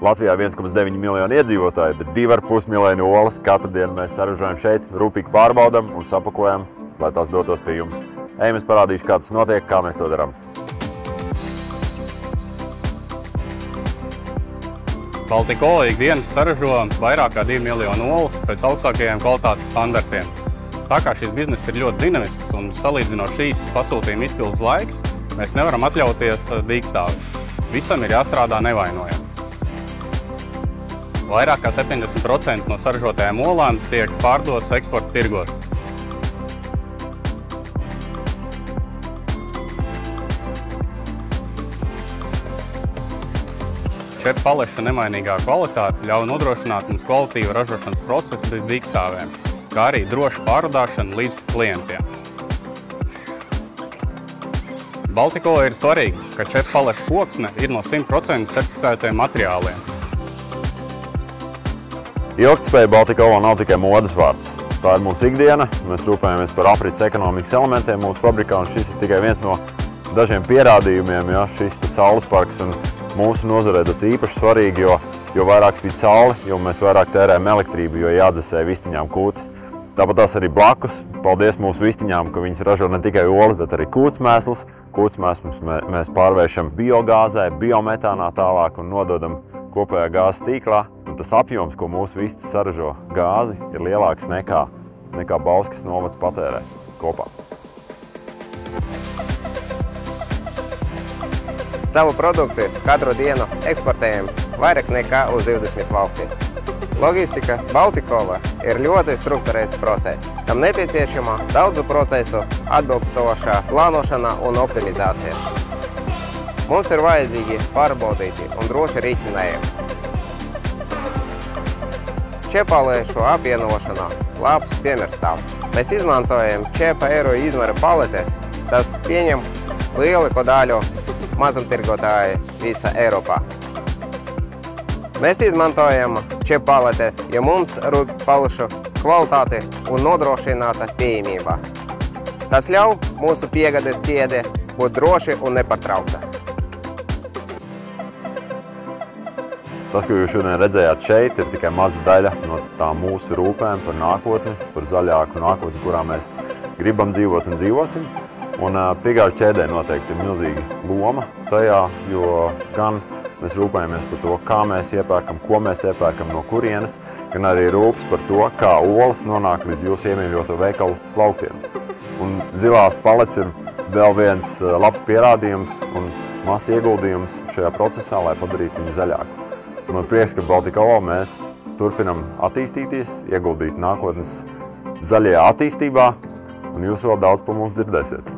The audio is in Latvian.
Latvijā 1,9 miljonu iedzīvotāju, bet 2,5 miljonu olas katru dienu mēs saražojam šeit, rūpīgi pārbaudam un sapakojam, lai tās dotos pie jums. Ejam, es parādīšu, kā tas notiek, kā mēs to darām. Baltika Ola ikdienas saražo vairāk kā 2 miljonu olas pēc augstākajiem kvalitātes standartiem. Tā kā šis bizness ir ļoti dinamisks un salīdzinot šīs pasūtījuma izpildes laiks, mēs nevaram atļauties dīkstāvis. Visam ir jāstrādā nevainojami. Vairāk kā 70% no saražotajām olām tiek pārdotas eksporta tirgos. Šepa paleša nemainīgā kvalitāte ļauj nodrošināt mums kvalitīvu ražošanas procesu līdz dīkstāvēm, kā arī drošu pārvadāšanu līdz klientiem. Baltika Ola ir svarīgi, ka šepa paleša koksne ir no 100% certificētajiem materiāliem. Ilgtspēja Baltika Olā nav tikai modes vārds. Tā ir mūsu ikdiena, mēs rūpējamies par aprits ekonomikas elementiem mūsu fabrikā, un šis ir tikai viens no dažiem pierādījumiem, ja, šis saules parks. Un mūsu nozarē tas īpaši svarīgi, jo vairāk spīd saule, jo mēs vairāk tērējam elektrību, jo jādzesē vistiņām kūtis. Tāpat tās arī blakus. Paldies mūsu vistiņām, ka viņas ražo ne tikai olas, bet arī kūtsmēslus. Kūtsmēslus mēs pārvēršam biogāzē, biometānā tālāk un nododam kopējā gāzes tīklā. Un tas apjoms, ko mūsu vistas saražo gāzi, ir lielāks nekā Bauskas novads patērē kopā. Savu produkciju katru dienu eksportējam vairāk nekā uz 20 valstīm. Logistika Baltika Ola ir ļoti strukturēts process, kam nepieciešama daudzu procesu atbilstošā plānošana un optimizācija. Mums ir vajadzīgi pārbaudīti un droši risinājumi. Čepalēšu apvienošanā labs piemērs tam. Mēs izmantojam čepa eiro izmēra paletes, tas pieņem lielu daļu mazumtirgotāji visā Eiropā. Mēs izmantojam čepa paletes, jo mums rūp palešu kvalitāte un nodrošināta pieejamība. Tas ļauj mūsu piegādes ķēdē būt droši un nepārtraukta. Tas, ko jūs šodien redzējāt šeit, ir tikai maza daļa no tām mūsu rūpēm par nākotni, par zaļāku nākotni, kurā mēs gribam dzīvot un dzīvosim. Un piegāžu ķēdē noteikti ir milzīga loma tajā, jo gan mēs rūpējamies par to, kā mēs iepērkam, ko mēs iepērkam, no kurienes, gan arī rūpes par to, kā olas nonāk līdz jūsu iemīļoto veikalu plauktiem. Un zilās palets ir vēl viens labs pierādījums un mazs ieguldījums šajā procesā, lai padarītu viņu zaļāku. Man prieks, ka Baltika Ola mēs turpinam attīstīties, ieguldīt nākotnes zaļajā attīstībā, un jūs vēl daudz par mums dzirdēsiet.